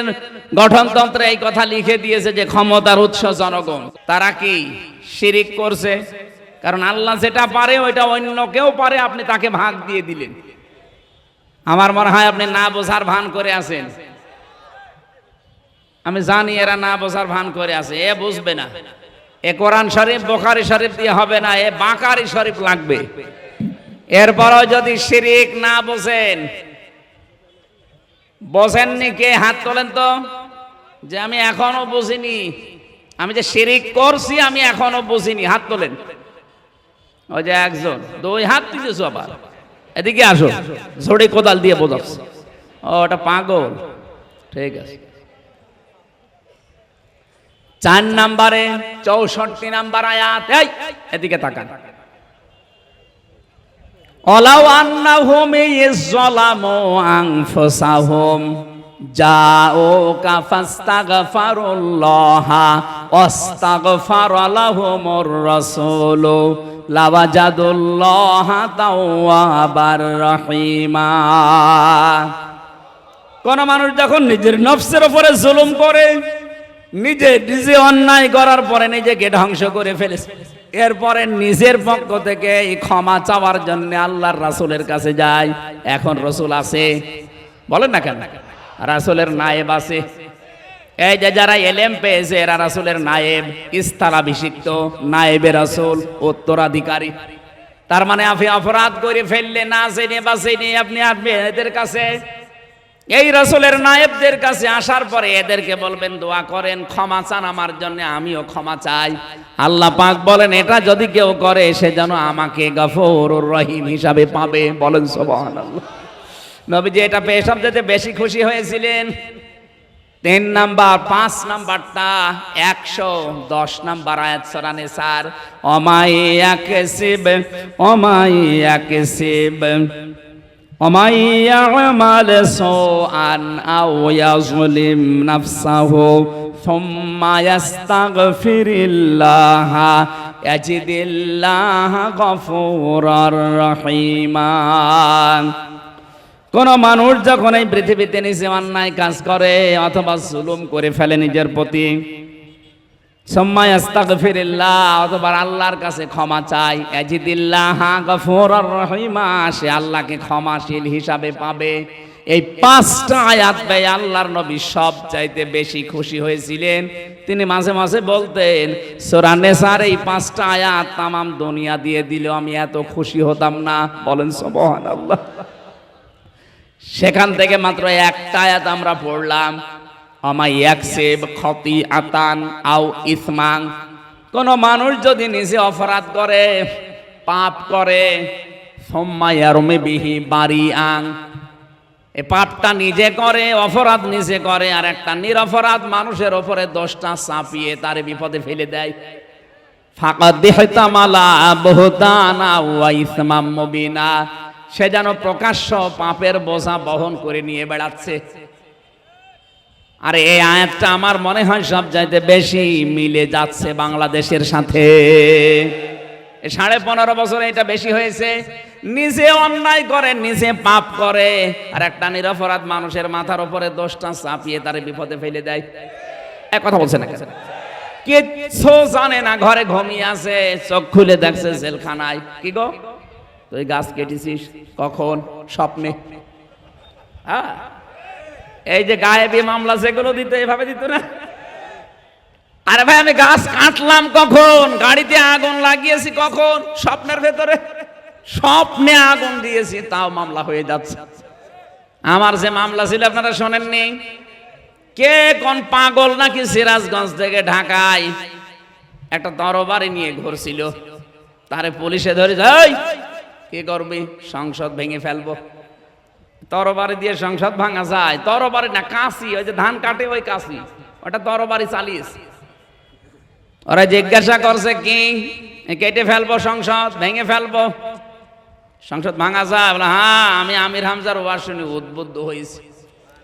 A: গঠনতন্ত্রে এই কথা লিখে দিয়েছে যে ক্ষমতার উৎস জনগণ। তারা কি শিরিক করছে? কারণ আল্লাহ যেটা পারে ওইটা অন্য কেউ পারে, আপনি তাকে ভাগ দিয়ে দিলেন। আমার মনে হয় আপনি না বোঝার ভান করে আছেন। আমি জানি এরা না বোঝার ভান করে আছে, এ বুঝবে না। এ কোরআন শরীফ বুখারী শরীফ দিয়ে হবে না, এ বাকারি শরীফ লাগবে। এরপরও যদি শিরিক না বোঝেন, বোঝেননি কে? হাত তোলেন তো, যে আমি এখনো বুঝিনি, আমি যে শিরিক করছি আমি এখনো বুঝিনি। হাত তোলেন। ওই যে একজন, দুই হাত দিয়েছো, আবার এদিকে আসো, ঝড়ে কোদাল দিয়ে বোঝাচ্ছে। ও ওটা পাগল। ঠিক আছে। 4 নম্বরে 64 নম্বর আয়াত, এই এদিকে তাকান। ওয়ালাউ আন্নাহুম ইয়াযলামু আনফুসাহুম জাউকা ফাস্তাগফিরুল্লাহা ওয়াস্তাগফারা লাহুমুর রাসূলু লাওয়াজাদুল্লাহা তাওয়াবার রহিমা। কোন মানুষ যখন নিজের নফসের উপরে জুলুম করে, নিজে নিজে অন্যায় করার পরে নিজেকে ধ্বংস করে ফেলেছে, এরপরে নিজের পক্ষ থেকে ক্ষমা চাওয়ার জন্য আল্লাহর রাসূলের কাছে যায়। এখন রাসূল আছে, বলেন না কেন? রাসূলের নায়েব আছে। এই যে যারা এলেম পেয়েছে এরা রাসূলের নায়েব, স্থলাভিষিক্ত নায়েবে রাসূল, উত্তরাধিকারী। তার মানে আপনি অপরাধ করে ফেললে না জেনে বা জেনে আপনি আসবেন এদের কাছে, এই রাসূলের নায়েবদের কাছে আসার পরে এদেরকে বলবেন দোয়া করেন, ক্ষমা চান আমার জন্য, আমিও ক্ষমা চাই। আল্লাহ পাক বলেন এটা যদি কেউ করে সে যেন আমাকে গফুরুর রহিম হিসাবে পাবে। বলেন সুবহানাল্লাহ। নবীজি এটা পেয়ে সবচেয়ে বেশি খুশি হয়েছিলেন। 3 নাম্বার, 5 নাম্বারটা 110 নাম্বার আয়াত সূরা নিসার, ওমাইয়াকসিব ومن يعمل سوءا أو يظلم نفسه ثم يستغفر الله يجد الله غفورا رحيما। কোন মানুষ যখন এই পৃথিবীতে নিজে অন্যায় কাজ করে অথবা জুলুম করে ফেলে নিজের প্রতি, সুম্মা ইস্তাগফিরুল্লাহ, অথবা আল্লাহর কাছে ক্ষমা চাই, ইয়াজিদিল্লাহা গফুরার রহিমা, সে আল্লাহকে ক্ষমাশীল হিসাবে পাবে। এই 5টা আয়াত পেয়ে আল্লাহর নবী সব চাইতে বেশি খুশি হয়েছিলেন। তিনি মাঝে মাঝে বলতেন সূরা নিসার এই 5টা আয়াত তামাম দুনিয়া দিয়ে দিলেও আমি এত খুশি হতাম না। বলেন সুবহানাল্লাহ। সেখান থেকে মাত্র একটা আয়াত আমরা পড়লাম, আমাইয়াকসিব খতিআতান আও ইসমান। কোন মানুষ যদি নিজে অপরাধ করে, পাপ করে, সুম্মা ইয়ারমি বিহি বারিআন, এই পাপটা নিজে করে, অপরাধ নিজে করে, আর একটা নিরপরাধ মানুষের উপরে দোষটা চাপিয়ে তার বিপদে ফেলে দেয়, ফাকাদ ইহতামালা বুহতানা ওয়া ইসমাম মুবিনা, সে যেন প্রকাশ্য পাপের বোঝা বহন করে নিয়ে বেড়াচ্ছে। আর এই আয়াতটা আমার মনে হয় সব চাইতে বেশি মিলে যাচ্ছে বাংলাদেশের সাথে। 15.5 বছরে এটা বেশি হয়েছে। নিজে অন্যায় করে, নিজে পাপ করে, আর একটা নিরপরাধ মানুষের মাথার উপরে দোষটা চাপিয়ে তার বিপদে ফেলে দেয়। এক কথা বলছে না, কিচ্ছু জানে না, ঘরে ঘুমিয়ে আছে, চোখ খুলে দেখছে জেলখানায়। কি গো তুই গাছ কেটেছিস কখন? স্বপ্নে। হ্যাঁ, এই যে গায়েবী মামলা যেগুলো দিত এভাবে দিত না। আরে ভাই আমি গাছ কাটলাম কখন? গাড়িতে আগুন লাগিয়েছি কখন? স্বপ্নের ভেতরে। স্বপ্নে আগুন দিয়েছি, তাও মামলা হয়ে যাচ্ছে। আমার যে মামলা ছিল আপনারা শোনেননি? কে কোন পাগল নাকি সিরাজগঞ্জ থেকে ঢাকায় একটা তরবারি নিয়ে ঘুরছিল, তারে পুলিশে ধরে যায়, কি করবি? সংসদ ভেঙে ফেলবো। তরবারি দিয়ে সংসদ ভাঙা যায়? তরবারি না, কাঁচি, ওই যে ধান কাটে ওই কাঁচি, ওটা তরবারি চালিয়েছে। ওরা জিজ্ঞাসা করছে কি, কেটে ফেলবো সংসদ, ভেঙে ফেলবো। সংসদ ভাঙা যায়? বলে হ্যাঁ, আমি আমির হামজার ওয়াজ শুনে উদ্বুদ্ধ হয়েছি,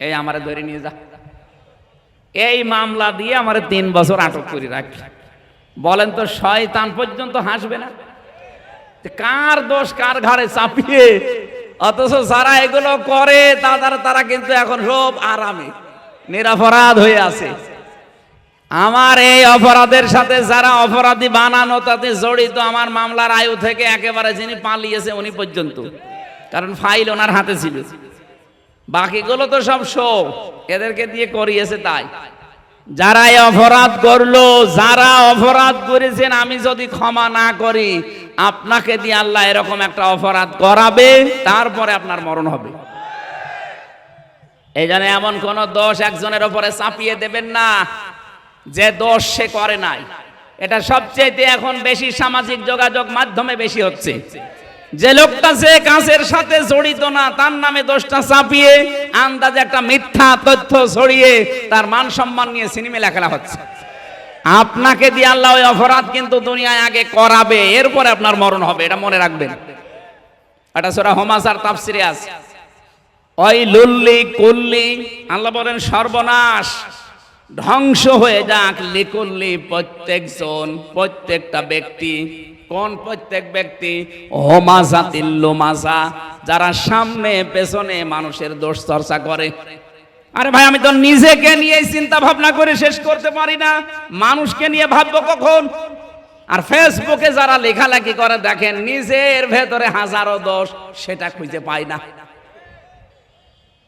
A: এই আমারে ধরে নিয়ে যা। এই মামলা দিয়ে আমারে 3 বছর আটক করে রাখি। বলেন তো শয়তান পর্যন্ত হাসবে না? কার দোষ কার ঘাড়ে চাপিয়ে, অথচ যারা এগুলো করে তারা কিন্তু এখন সব আরামে নিরপরাধ হয়ে আছে। আমার এই অপরাধের সাথে যারা অপরাধী বানানো তাতে জড়িত, আমার মামলার আয়ু থেকে একেবারে যিনি পালিয়েছে উনি পর্যন্ত, কারণ ফাইল ওনার হাতে ছিল। বাকিগুলো তো সব শো, এদেরকে দিয়ে করিয়েছে। তাই যারা এই অপরাধ করলো, যারা অপরাধ করেছেন, আমি যদি ক্ষমা না করি আপনাকে দিয়ে আল্লাহ এরকম একটা অপরাধ করাবে, তারপরে আপনার মরণ হবে। এই জন্য এমন কোন দোষ একজনের উপরে চাপিয়ে দেবেন না যে দোষ সে করে নাই। এটা সবচেয়ে এখন বেশি সামাজিক যোগাযোগ মাধ্যমে বেশি হচ্ছে। যে লোকটা যে কাজের সাথে জড়িত না তার নামে দোষটা চাপিয়ে আন্দাজে একটা মিথ্যা তথ্য ছড়িয়ে তার মান সম্মান নিয়ে সিনেমা লেখা হচ্ছে। আপনাকে দিয়ে আল্লাহ ওই অপরাধ কিন্তু দুনিয়ায় আগে করাবে, এরপরে আপনার মরণ হবে, এটা মনে রাখবেন। এটা সূরা হুমাযার তাফসিরে আছে। ওই লুল্লি কুল্লি, আল্লাহ বলেন সর্বনাশ, ধ্বংস হয়ে যাক লিকুল্লি, প্রত্যেকজন, প্রত্যেকটা ব্যক্তি। কোন প্রত্যেক ব্যক্তি? হোমাজাতিল লুমাজা, যারা সামনে পেছনে মানুষের দোষ চর্চা করে। আরে ভাই, আমি তো নিজেকে নিয়ে চিন্তা ভাবনা করে শেষ করতে পারি না, মানুষকে নিয়ে ভাববো কখন? আর ফেসবুকে যারা লেখালেখি করে দেখেন নিজের ভেতরে হাজারো দোষ, সেটা খুঁজে পায় না।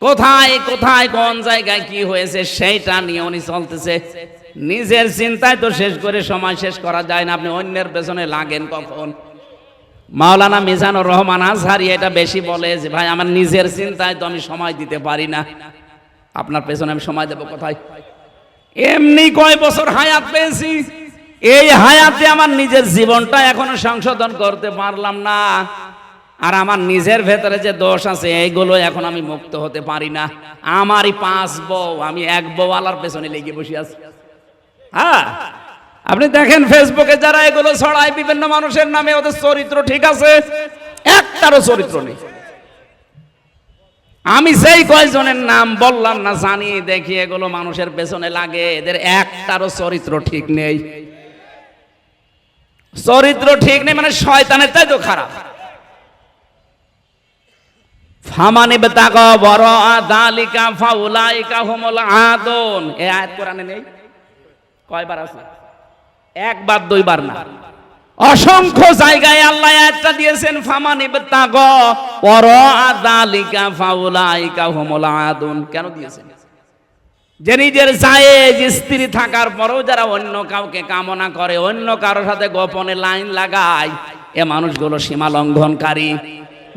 A: কোথায় কোথায় কোন জায়গায় কি হয়েছে সেইটা নিয়ে উনি চলতেছে। নিজের চিন্তায় তো শেষ করে সময় শেষ করা যায় না, আপনি অন্যের পেছনে লাগেন কখন? মাওলানা মিজানুর রহমান আজহারি এটা বেশি বলে যে ভাই আমার নিজের চিন্তায় তো আমি সময় দিতে পারি না, আপনার পেছনে আমি সময় দেব কোথায়? এমনি কয় বছর হায়াত পেয়েছি, এই হায়াতে আমার নিজের জীবনটা এখনো সংশোধন করতে পারলাম না। আর আমার নিজের ভেতরে যে দোষ আছে এইগুলো এখন আমি মুক্ত হতে পারি না। আমারই 5 বউ, আমি এক বউওয়ালার পেছনে লেগে বসে আছি। হ্যাঁ, আপনি দেখেন ফেসবুকে যারা এগুলো ছড়ায় বিভিন্ন মানুষের নামে, ওদের চরিত্র ঠিক আছে? একটারও চরিত্র নেই। আমি সেই কয়জনের নাম বললাম না জানি দেখি এগুলো মানুষের পেছনে লাগে, এদের একটারও চরিত্র ঠিক নেই। চরিত্র ঠিক নেই মানে শয়তানের চাইতে খারাপ। ফামানি বেতাকা বরাআ যালিকা ফাউলাইকা হুমুল আদুন, এই আয়াত কোরআনে নেই? কয়বার আছে? একবার দুইবার না, অসংখ্য জায়গায় আল্লাহ আয়াতটা দিয়েছেন। ফামানি বেতাকা বরাআ যালিকা ফাউলাইকা হুমুল আদুন, কেন দিয়েছেন? যে নিজের জায়েজ স্ত্রী থাকার পরেও যারা অন্য কাউকে কামনা করে, অন্য কারোর সাথে গোপনে লাইন লাগায়, এ মানুষগুলো সীমা লঙ্ঘনকারী।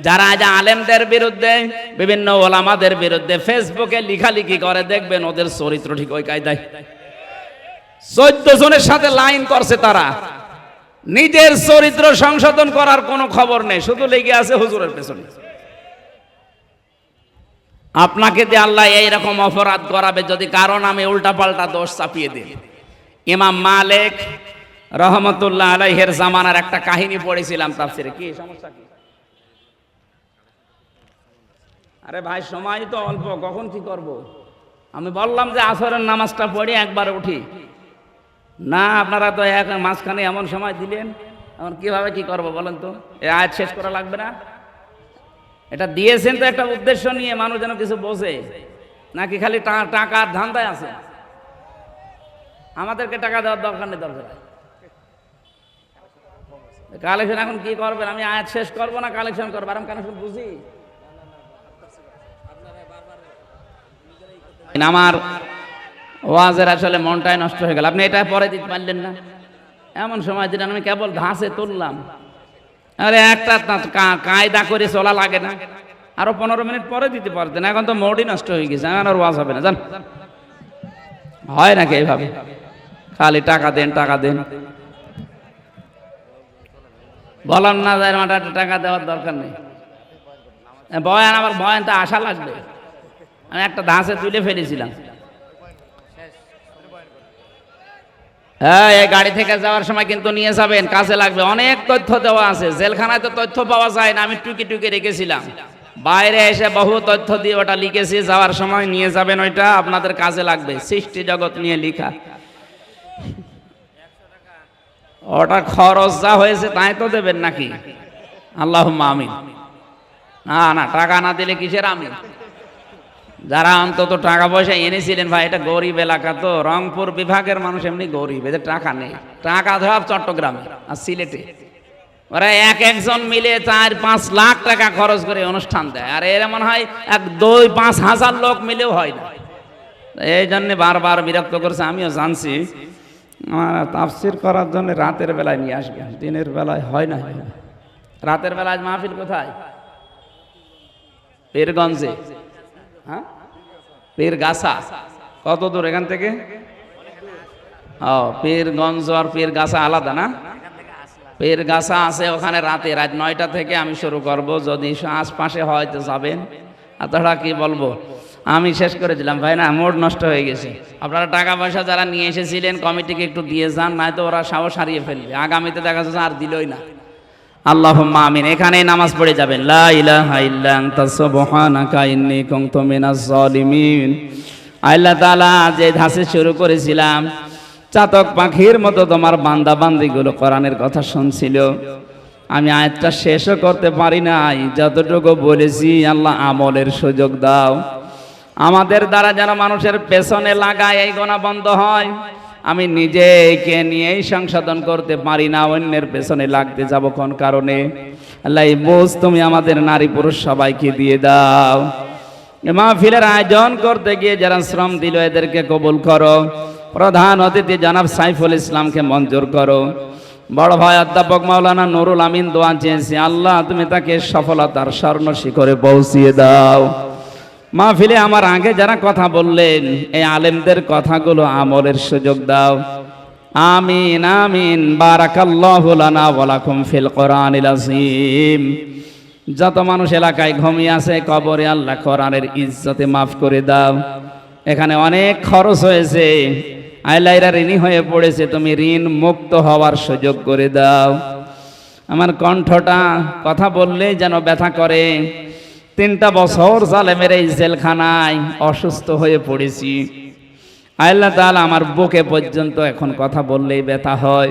A: যারা আজ আলেমদের বিরুদ্ধে, বিভিন্ন ওলামাদের বিরুদ্ধে ফেসবুকে লেখালেখি করে, দেখবেন ওদের চরিত্র ঠিক ওই কায়দায়। 14 জনের সাথে লাইন করছে তারা, নিজের চরিত্র সংশোধন করার কোনো খবর নেই, শুধু লেগে আছে হুজুরের পেছনে। আপনাকে দিয়ে আল্লাহ এইরকম অপরাধ করাবে যদি কারণ আমি উল্টা পাল্টা দোষ চাপিয়ে দিই। ইমাম মালিক রহমতুল্লাহ আলাইহির জামানার একটা কাহিনী পড়েছিলাম তাফসিরে। কি সমস্যা কি? আরে ভাই সময় তো অল্প, কখন কি করব? আমি বললাম যে আসরের নামাজটা পড়ে একবার উঠি না, আপনারা তো এক মাঝখানে এমন সময় দিলেন, এখন কিভাবে কি করব বলেন তো? এই আয়াত শেষ করা লাগবে না? এটা দিয়েছেন তো একটা উদ্দেশ্য নিয়ে, মানুষ যেন কিছু বোঝে, নাকি খালি টাকার ধান্দায় আছে? আমাদেরকে টাকা দেওয়ার দরকার নেই। দরকার কালেকশন এখন কি করবেন? আমি আয়াত শেষ করবো না কালেকশন করবো? আরাম কালেকশন বুঝি। আমার ওয়াজের আসলে মনটাই নষ্ট হয়ে গেল। আপনি এটা পরে দিতে পারলেন না? এমন সময় দিলেন, আমি কেবল ধাঁচে তুললাম। আরে একটা কায়দা করে চলা লাগে না? আরো 15 মিনিট পরে দিতে পারতেন, এখন তো মোডই নষ্ট হয়ে গেছে, আর ওয়াজ হবে না। জান হয় নাকি এইভাবে? খালি টাকা দেন টাকা দেন, বলার না যায় মাঠে টাকা দেওয়ার দরকার নেই। বয়ান, আমার বয়ান তো আশা লাগবে। আমি একটা ধাঁচে তুলে ফেলেছিলাম। হ্যাঁ, এই গাড়ি থেকে যাওয়ার সময় কিন্তু নিয়ে যাবেন, কাজে লাগবে। অনেক তথ্য দেওয়া আছে, জেলখানায় তো তথ্য পাওয়া যায় না, আমি টুকি টুকি রেখেছিলাম। বাইরে এসে বহু তথ্য দিয়ে ওটা লিখেছি, যাওয়ার সময় নিয়ে যাবেন, ওইটা আপনাদের কাজে লাগবে। সৃষ্টি জগৎ নিয়ে লিখা, ওটা খরচ যা হয়েছে তাই তো দেবেন নাকি? আল্লাহুম্মা আমিন। না না, টাকা না দিলে কিসের আমিন? যারা অন্তত টাকা পয়সা এনেছিলেন, ভাই এটা গরিব এলাকা তো, রংপুর বিভাগের মানুষ এমনি গরিব, এদের টাকা নেই। টাকা সব চট্টগ্রামে আর সিলেটে, ওরা একজন মিলে 4-5 লাখ টাকা খরচ করে অনুষ্ঠান দেয়, আর এর মনে হয় 1-2-5 হাজার লোক মিলেও হয় না। এই জন্য বারবার বিরক্ত করছে। আমিও জানছি, আমার তাফসির করার জন্য রাতের বেলায় নিয়ে আসবেন, দিনের বেলায় হয় না। রাতের বেলায় মাহফিল কোথায়? পীরগঞ্জে। হ্যাঁ, পীরগাছা। কত দূর এখান থেকে? ও, পীরগঞ্জ আর পীরগাছা আলাদা না? পীরগাছা আছে ওখানে, রাত 9টা থেকে আমি শুরু করব। যদি আশপাশে হয় তো যাবেন, আর তাছাড়া কি বলবো, আমি শেষ করে দিলাম ভাই, না মোড নষ্ট হয়ে গেছে। আপনারা টাকা পয়সা যারা নিয়ে এসেছিলেন কমিটিকে একটু দিয়ে যান, নয়তো ওরা সাহস হারিয়ে ফেলবে, আগামীতে দেখা যাচ্ছে আর দিলই না। আল্লাহুম্মা আমিন। এখানেই নামাজ পড়ে যাবেন। লা ইলাহা ইল্লা আনতা সুবহানাকা ইন্নী কুনতু মিনাজ জালিমিন। আল্লাহ তাআলা যে ধাসে শুরু করেছিলাম, চাতক পাখির মতো তোমার বান্দা বান্দিগুলো কোরআনের কথা শুনছিল, আমি আয়াতটা শেষও করতে পারি নাই, যতটুকু বলেছি। আল্লাহ আমলের সুযোগ দাও, আমাদের দ্বারা যেন মানুষের পেছনে লাগায় এই গোনা বন্ধ হয়। আমি নিজেকে নিয়েই সংশোধন করতে পারি না, অন্যের পেছনে লাগতে যাব কোন কারণে? আল্লাহ এই বোঝ তুমি আমাদের নারী পুরুষ সবাইকে দিয়ে দাও। মাহফিলের আয়োজন করতে গিয়ে যারা শ্রম দিল এদেরকে কবুল করো। প্রধান অতিথি জনাব সাইফুল ইসলামকে মঞ্জুর করো। বড় ভাই অধ্যাপক মাওলানা নুরুল আমিন দোয়া চেয়েছি, আল্লাহ তুমি তাকে সফলতার স্বর্ণ শিখরে পৌঁছিয়ে দাও। মাহফিলে আমার আগে যারা কথা বললেন, এই আলেমদের কথাগুলো আমলের সুযোগ দাও। আমিন আমিন। বারাকাল্লাহু লানা ওয়া লাকুম ফিল কোরআনিল আযীম। যত মানুষ এলাকায় ঘুমিয়ে আছে কবরে, আল্লাহ কোরআনের ইজ্জতে মাফ করে দাও। এখানে অনেক খরচ হয়েছে, আইলাইরা ঋণী হয়ে পড়েছে, তুমি ঋণ মুক্ত হওয়ার সুযোগ করে দাও। আমার কণ্ঠটা কথা বললেই যেন ব্যথা করে। 3টা বছর জালেমের এই জেলখানায় অসুস্থ হয়ে পড়েছি। আল্লাহ তাআলা আমার বুকে পর্যন্ত এখন কথা বললেই ব্যথা হয়।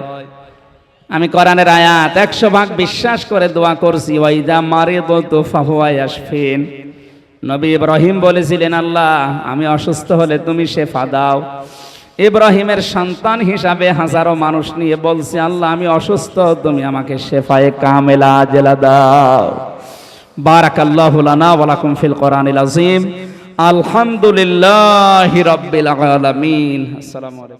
A: আমি কোরআনের আয়াত 100 ভাগ বিশ্বাস করে দোয়া করছি, ওয়াইদা মারিদতু ফাহুয়া ইয়াশফিন। নবী ইব্রাহিম বলেছিলেন, আল্লাহ আমি অসুস্থ হলে তুমি শেফা দাও। ইব্রাহিমের সন্তান হিসাবে হাজারো মানুষ নিয়ে বলছি, আল্লাহ আমি অসুস্থ, তুমি আমাকে শেফায়ে কামেলা আজেলা দাও। বারাকাল্লাহু লানা ওয়া লাকুম ফিল কোরআনিল আযীম। আলহামদুলিল্লাহি রাব্বিল আলামিন। আসসালামু আলাইকুম।